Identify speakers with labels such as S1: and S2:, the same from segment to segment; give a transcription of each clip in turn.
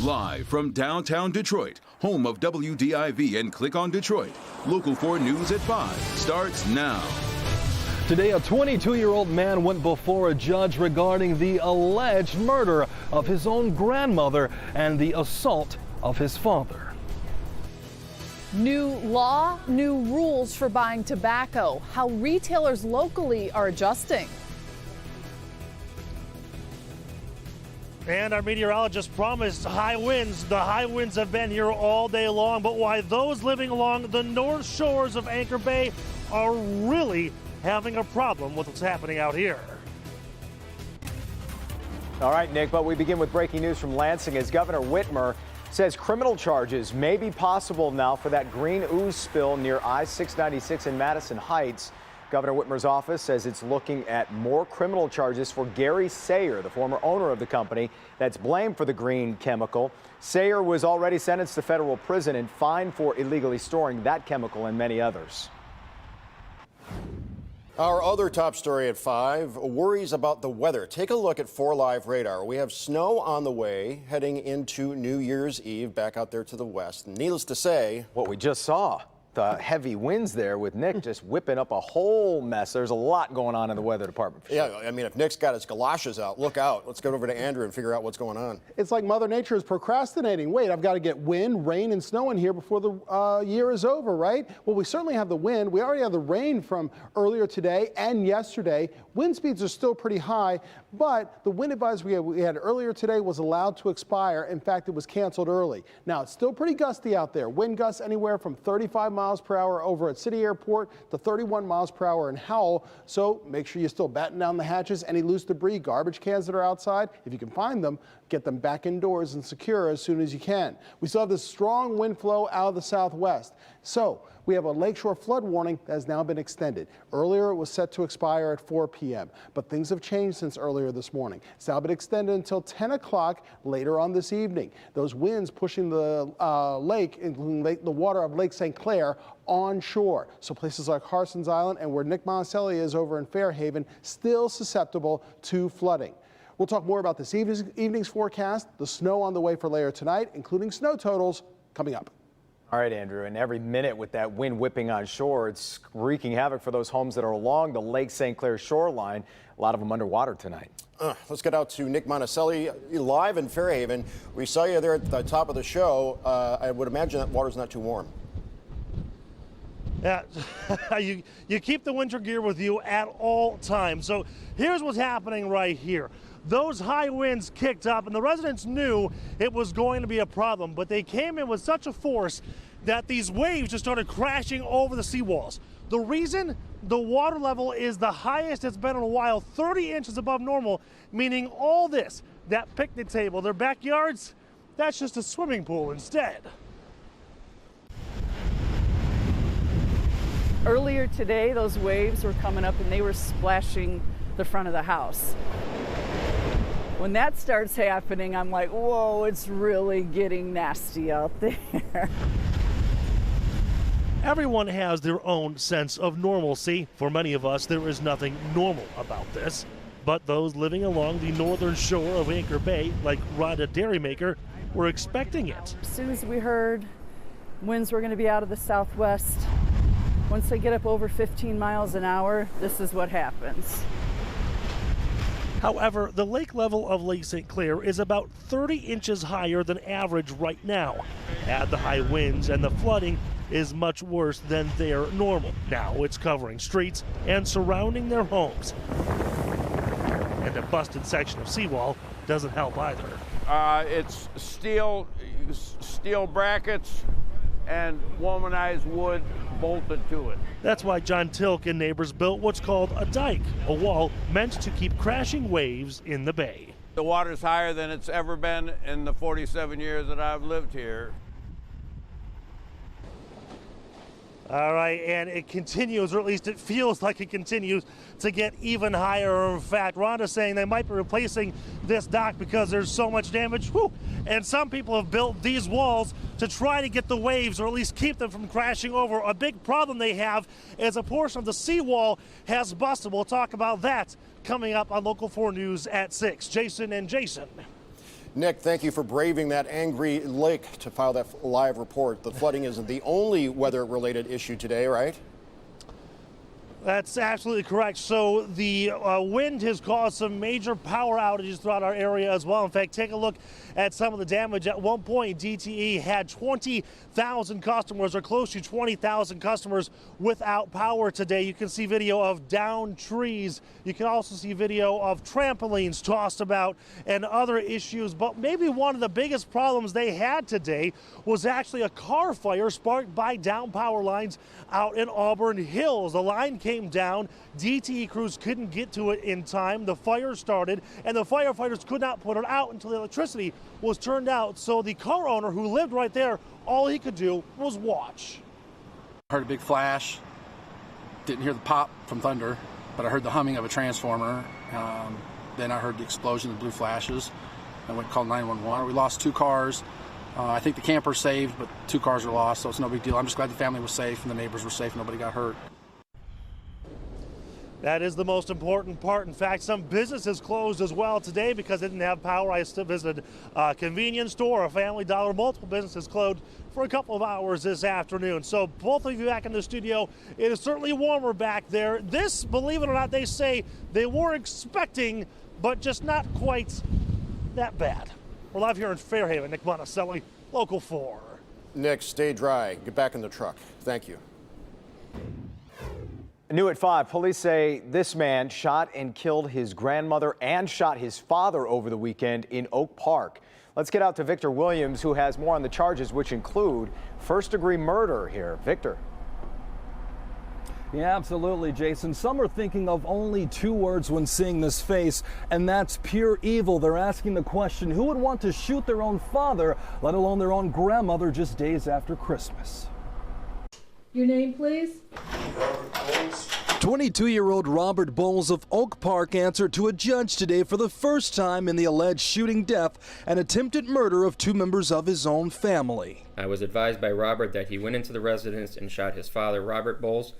S1: Live from downtown Detroit, home of WDIV and Click on Detroit, Local 4 News at 5 starts now.
S2: Today, a 22-year-old man went before a judge regarding the alleged murder of his own grandmother and the assault of his father.
S3: New law, new rules for buying tobacco, how retailers locally are adjusting.
S4: And our meteorologist promised high winds. The high winds have been here all day long, but why those living along the north shores of Anchor Bay are really having a problem with what's happening out here.
S5: All right, Nick, but we begin with breaking news from Lansing as Governor Whitmer says criminal charges may be possible now for that green ooze spill near I-696 in Madison Heights. Governor Whitmer's office says it's looking at more criminal charges for Gary Sayer, the former owner of the company that's blamed for the green chemical. Sayer was already sentenced to federal prison and fined for illegally storing that chemical and many others.
S6: Our other top story at 5, worries about the weather. Take a look at 4 Live radar. We have snow on the way heading into New Year's Eve back out there to the west. Needless to say,
S5: what we just saw, the heavy winds there with Nick just whipping up a whole mess. There's a lot going on in the weather department.
S6: Yeah, I mean, if Nick's got his galoshes out, look out. Let's go over to Andrew and figure out what's going on.
S7: It's like Mother Nature is procrastinating. Wait, I've got to get wind, rain, and snow in here before the year is over, right? Well, we certainly have the wind. We already have the rain from earlier today and yesterday. Wind speeds are still pretty high, but the wind advisory we had earlier today was allowed to expire. In fact, it was canceled early. Now, it's still pretty gusty out there. Wind gusts anywhere from 35 miles per hour over at City Airport to 31 miles per hour in Howell. So make sure you still batten down the hatches. Any loose debris, garbage cans that are outside, if you can find them, get them back indoors and secure as soon as you can. We still have this strong wind flow out of the southwest. So we have a lakeshore flood warning that has now been extended. Earlier, it was set to expire at 4 p.m., but things have changed since earlier this morning. It's now been extended until 10 o'clock later on this evening. Those winds pushing the lake, including the water of Lake St. Clair, onshore. So places like Harson's Island and where Nick Monticelli is over in Fairhaven, still susceptible to flooding. We'll talk more about this evening's forecast, the snow on the way for later tonight, including snow totals coming up.
S5: All right, Andrew, and every minute with that wind whipping on shore, it's wreaking havoc for those homes that are along the Lake St. Clair shoreline. A lot of them underwater tonight.
S6: Let's get out to Nick Monticelli live in Fairhaven. We saw you there at the top of the show. I would imagine that water's not too warm.
S4: Yeah, you keep the winter gear with you at all times. So here's what's happening right here. Those high winds kicked up, and the residents knew it was going to be a problem, but they came in with such a force that these waves just started crashing over the seawalls. The reason? The water level is the highest it's been in a while, 30 inches above normal, meaning all this, that picnic table, their backyards, that's just a swimming pool instead.
S8: Earlier today, those waves were coming up and they were splashing the front of the house. When that starts happening, I'm like, whoa, it's really getting nasty out there.
S4: Everyone has their own sense of normalcy. For many of us, there is nothing normal about this. But those living along the northern shore of Anchor Bay, like Rhonda Dairymaker, were expecting it.
S8: As soon as we heard winds were going to be out of the southwest, once they get up over 15 miles an hour, this is what happens.
S4: However, the lake level of Lake St. Clair is about 30 inches higher than average right now. Add the high winds and the flooding is much worse than their normal. Now it's covering streets and surrounding their homes. And a busted section of seawall doesn't help either.
S9: It's steel brackets and womanized wood bolted to it.
S4: That's why John Tilk and neighbors built what's called a dike, a wall meant to keep crashing waves in the bay.
S9: The water's higher than it's ever been in the 47 years that I've lived here.
S4: All right, and it continues, or at least it feels like it continues to get even higher. In fact, Rhonda's saying they might be replacing this dock because there's so much damage. Whew. And some people have built these walls to try to get the waves, or at least keep them from crashing over. A big problem they have is a portion of the seawall has busted. We'll talk about that coming up on Local 4 News at 6. Jason and Jason.
S6: Nick, thank you for braving that angry lake to file that live report. The flooding isn't the only weather-related issue today, right?
S4: That's absolutely correct. So the wind has caused some major power outages throughout our area as well. In fact, take a look at some of the damage. At one point, DTE had 20,000 customers, or close to 20,000 customers, without power today. You can see video of downed trees. You can also see video of trampolines tossed about and other issues. But maybe one of the biggest problems they had today was actually a car fire sparked by down power lines out in Auburn Hills. The line came down. DTE crews couldn't get to it in time. The fire started, and the firefighters could not put it out until the electricity was turned out. So the car owner who lived right there, all he could do was watch.
S10: I heard a big flash. Didn't hear the pop from thunder, but I heard the humming of a transformer. Then I heard the explosion of blue flashes. I went and called 911. We lost 2 cars. I think the camper's saved, but 2 cars are lost, so it's no big deal. I'm just glad the family was safe and the neighbors were safe. Nobody got hurt.
S4: That is the most important part. In fact, some businesses closed as well today because they didn't have power. I still visited a convenience store, a Family Dollar, multiple businesses closed for a couple of hours this afternoon. So both of you back in the studio, it is certainly warmer back there. This, believe it or not, they say they were expecting, but just not quite that bad. We're live here in Fairhaven. Nick Monticelli, Local 4.
S6: Nick, stay dry. Get back in the truck. Thank you.
S5: New at 5, police say this man shot and killed his grandmother and shot his father over the weekend in Oak Park. Let's get out to Victor Williams, who has more on the charges, which include first-degree murder here. Victor.
S2: Yeah, absolutely, Jason. Some are thinking of only 2 words when seeing this face, and that's pure evil. They're asking the question, who would want to shoot their own father, let alone their own grandmother, just days after Christmas?
S11: Your name, please?
S2: 22-year-old Robert Bowles of Oak Park answered to a judge today for the first time in the alleged shooting death and attempted murder of 2 members of his own family.
S12: I was advised by Robert that he went into the residence and shot his father, Robert Bowles,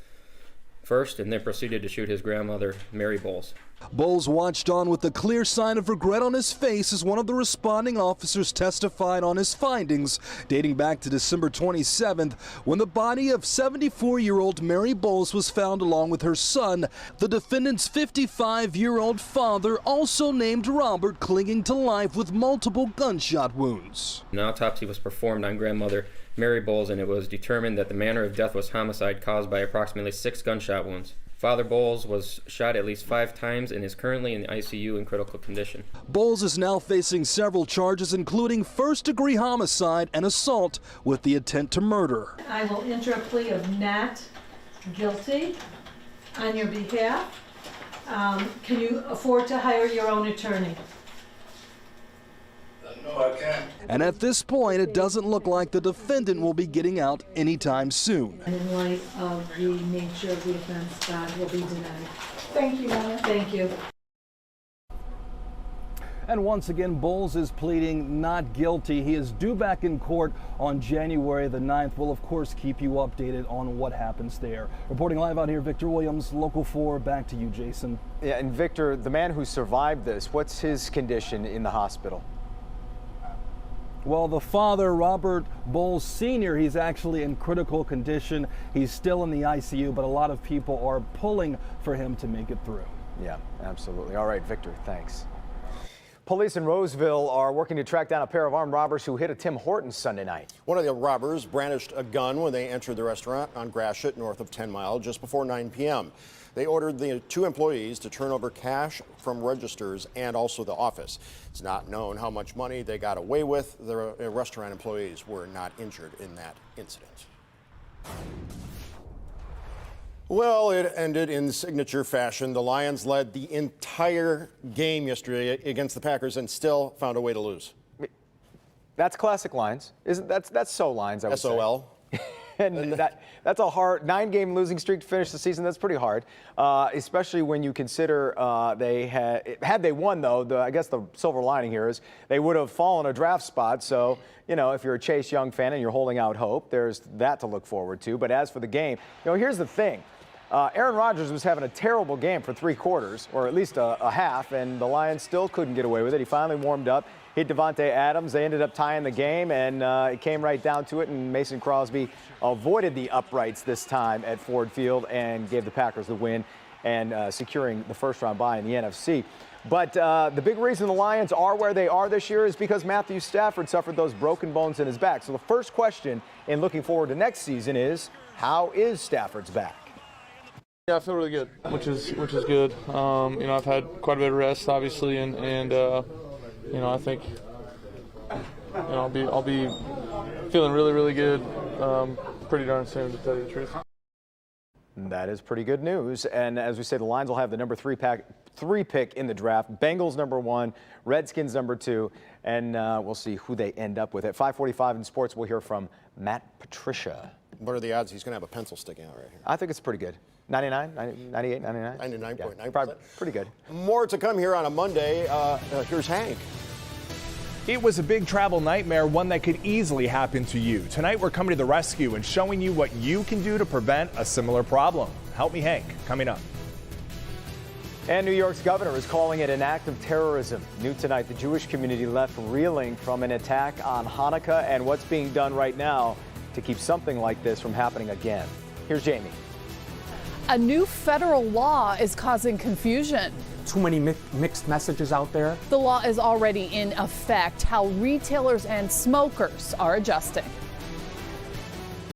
S12: first, and then proceeded to shoot his grandmother, Mary Bowles.
S2: Bowles watched on with a clear sign of regret on his face as one of the responding officers testified on his findings dating back to December 27th when the body of 74-year-old Mary Bowles was found along with her son, the defendant's 55-year-old father, also named Robert, clinging to life with multiple gunshot wounds.
S12: An autopsy was performed on grandmother Mary Bowles, and it was determined that the manner of death was homicide caused by approximately 6 gunshot wounds. Father Bowles was shot at least 5 times and is currently in the ICU in critical condition.
S2: Bowles is now facing several charges, including first-degree homicide and assault with the intent to murder.
S11: I will enter a plea of not guilty on your behalf. Can you afford to hire your own attorney?
S13: No, I can't.
S2: And at this point, it doesn't look like the defendant will be getting out anytime soon.
S11: In light of the nature of the offense, that will be denied. Thank you, Mama. Thank you.
S2: And once again, Bowles is pleading not guilty. He is due back in court on January the 9th. We'll, of course, keep you updated on what happens there. Reporting live out here, Victor Williams, Local 4. Back to you, Jason.
S5: Yeah, and Victor, the man who survived this, what's his condition in the hospital?
S2: Well, the father, Robert Bowles Sr., he's actually in critical condition. He's still in the ICU, but a lot of people are pulling for him to make it through.
S5: Yeah, absolutely. All right, Victor, thanks. Police in Roseville are working to track down a pair of armed robbers who hit a Tim Hortons Sunday night.
S6: One of the robbers brandished a gun when they entered the restaurant on Gratiot, north of 10 Mile, just before 9 p.m. They ordered the 2 employees to turn over cash from registers and also the office. It's not known how much money they got away with. The restaurant employees were not injured in that incident. Well, it ended in signature fashion. The Lions led the entire game yesterday against the Packers and still found a way to lose.
S5: That's classic Lions. That's so Lions, I would
S6: SOL.
S5: say. And that's a hard 9-game losing streak to finish the season. That's pretty hard, especially when you consider they had they won, though. I guess the silver lining here is they would have fallen a draft spot. So, you know, if you're a Chase Young fan and you're holding out hope, there's that to look forward to. But as for the game, you know, here's the thing. Aaron Rodgers was having a terrible game for 3 quarters, or at least a half, and the Lions still couldn't get away with it. He finally warmed up. hit Devontae Adams. They ended up tying the game, and it came right down to it, and Mason Crosby avoided the uprights this time at Ford Field and gave the Packers the win and securing the first-round bye in the NFC. But the big reason the Lions are where they are this year is because Matthew Stafford suffered those broken bones in his back. So the first question in looking forward to next season is, how is Stafford's back?
S13: Yeah, I feel really good, which is good. I've had quite a bit of rest, obviously, and I think I'll be feeling really, really good pretty darn soon, to tell you the truth.
S5: That is pretty good news. And as we say, the Lions will have the number 3 pick in the draft. Bengals number 1, Redskins number 2, and we'll see who they end up with. At 5:45 in sports, we'll hear from Matt Patricia.
S6: What are the odds he's going to have a pencil sticking out right here?
S5: I think it's pretty good. 99, 98, 99?
S6: 99.9%.
S5: Yeah, pretty good.
S6: More to come here on a Monday. Here's Hank.
S14: It was a big travel nightmare, one that could easily happen to you. Tonight, we're coming to the rescue and showing you what you can do to prevent a similar problem. Help Me Hank, coming up.
S5: And New York's governor is calling it an act of terrorism. New tonight, the Jewish community left reeling from an attack on Hanukkah and what's being done right now to keep something like this from happening again. Here's Jamie.
S3: A new federal law is causing confusion.
S15: Too many mixed messages out there.
S3: The law is already in effect. How retailers and smokers are adjusting.